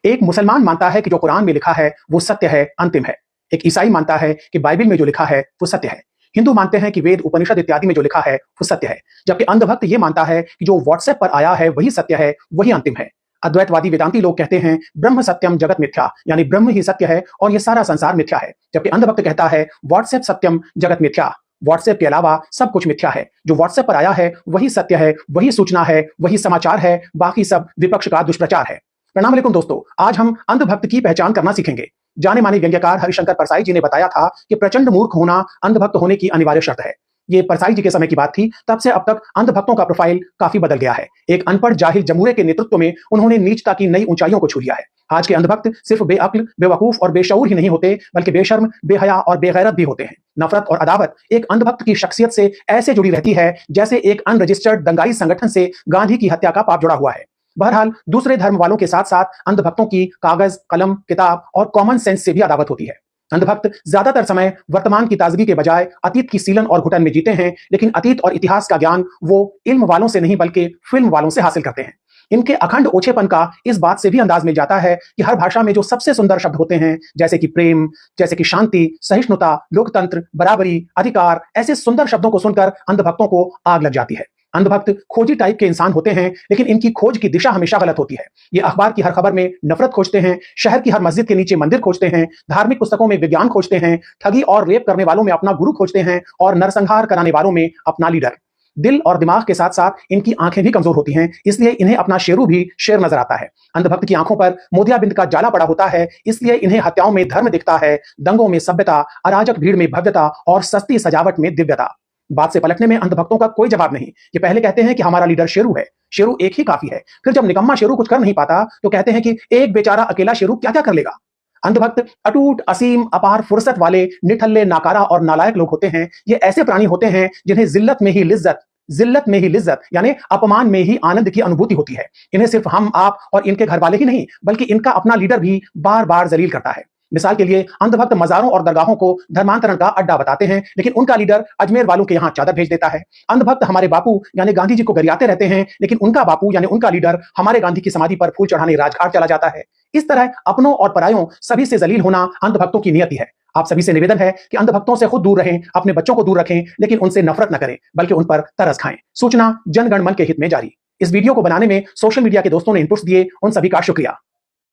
एक मुसलमान मानता है कि जो कुरान में लिखा है वो सत्य है, अंतिम है। एक ईसाई मानता है कि बाइबल में जो लिखा है वो सत्य है। हिंदू मानते हैं कि वेद, उपनिषद इत्यादि में जो लिखा है वो सत्य है, जबकि अंधभक्त ये मानता है कि जो व्हाट्सएप पर आया है वही सत्य है, वही अंतिम है। अद्वैतवादी वेदांती लोग कहते हैं ब्रह्म सत्यम जगत मिथ्या, यानी ब्रह्म ही सत्य है और ये सारा संसार मिथ्या है, जबकि अंधभक्त कहता है व्हाट्सएप सत्यम जगत मिथ्या, व्हाट्सएप के अलावा सब कुछ मिथ्या है। जो व्हाट्सएप पर आया है वही सत्य है, वही सूचना है, वही समाचार है, बाकी सब विपक्ष का दुष्प्रचार है। प्रणाम अलैकुम दोस्तों, आज हम अंधभक्त की पहचान करना सीखेंगे। जाने माने व्यंग्यकार हरिशंकर परसाई जी ने बताया था कि प्रचंड मूर्ख होना अंधभक्त होने की अनिवार्य शर्त है। ये परसाई जी के समय की बात थी, तब से अब तक अंधभक्तों का प्रोफाइल काफी बदल गया है। एक अनपढ़ जाहिल जमूरे के नेतृत्व में उन्होंने नीचता की नई ऊंचाइयों को छू लिया है। आज के अंधभक्त सिर्फ बेअक्ल, बेवकूफ और बेशऊर ही नहीं होते, बल्कि बेशर्म, बेहया और बेगैरत भी होते हैं। नफरत और अदावत एक अंधभक्त की शख्सियत से ऐसे जुड़ी रहती है जैसे एक अनरजिस्टर्ड दंगाई संगठन से गांधी की हत्या का पाप जुड़ा हुआ है। बहरहाल दूसरे धर्म वालों के साथ साथ अंधभक्तों की कागज, कलम, किताब और कॉमन सेंस से भी अदावत होती है। अंधभक्त ज्यादातर समय वर्तमान की ताजगी के बजाय अतीत की सीलन और घुटन में जीते हैं, लेकिन अतीत और इतिहास का ज्ञान वो इल्म वालों से नहीं बल्कि फिल्म वालों से हासिल करते हैं। इनके अखंड ओछेपन का इस बात से भी अंदाज मिल जाता है कि हर भाषा में जो सबसे सुंदर शब्द होते हैं, जैसे कि प्रेम, जैसे कि शांति, सहिष्णुता, लोकतंत्र, बराबरी, अधिकार, ऐसे सुंदर शब्दों को सुनकर अंधभक्तों को आग लग जाती है। अंधभक्त खोजी टाइप के इंसान होते हैं, लेकिन इनकी खोज की दिशा हमेशा गलत होती है। ये अखबार की हर खबर में नफरत खोजते हैं, शहर की हर मस्जिद के नीचे मंदिर खोजते हैं, धार्मिक पुस्तकों में विज्ञान खोजते हैं, ठगी और रेप करने वालों में अपना गुरु खोजते हैं और नरसंहार कराने वालों में अपना लीडर। दिल और दिमाग के साथ साथ इनकी आंखें भी कमजोर होती हैं, इसलिए इन्हें अपना शेरू भी शेर नजर आता है। अंधभक्त की आंखों पर मोतियाबिंद का जाला पड़ा होता है, इसलिए इन्हें हत्याओं में धर्म दिखता है, दंगों में सभ्यता, अराजक भीड़ में भव्यता और सस्ती सजावट में दिव्यता। बात से पलटने में अंधभक्तों का कोई जवाब नहीं। ये पहले कहते हैं कि हमारा लीडर शेरू है, शेरू एक ही काफी है। फिर जब निकम्मा शेरू कुछ कर नहीं पाता तो कहते हैं कि एक बेचारा अकेला शेरू क्या क्या कर लेगा। अंधभक्त अटूट, असीम, अपार फुर्सत वाले, निठल्ले, नाकारा और नालायक लोग होते हैं। ये ऐसे प्राणी होते हैं जिन्हें जिल्लत में ही लिज्जत यानी अपमान में ही आनंद की अनुभूति होती है। इन्हें सिर्फ हम, आप और इनके घर वाले ही नहीं, बल्कि इनका अपना लीडर भी बार बार जलील करता है। मिसाल के लिए अंधभक्त मजारों और दरगाहों को धर्मांतरण का अड्डा बताते हैं, लेकिन उनका लीडर अजमेर वालों के यहाँ चादर भेज देता है। अंधभक्त हमारे बापू यानी गांधी जी को गरियाते रहते हैं, लेकिन उनका बापू यानी उनका लीडर हमारे गांधी की समाधि पर फूल चढ़ाने राजघाट चला जाता है। इस तरह अपनों और परायों सभी से जलील होना अंधभक्तों की नियति है। आप सभी से निवेदन है कि अंधभक्तों से खुद दूर रहें, अपने बच्चों को दूर रखें, लेकिन उनसे नफरत न करें, बल्कि उन पर तरस खाएं। सूचना जन गण मन के हित में जारी। इस वीडियो को बनाने में सोशल मीडिया के दोस्तों ने इनपुट्स दिए, उन सभी का शुक्रिया।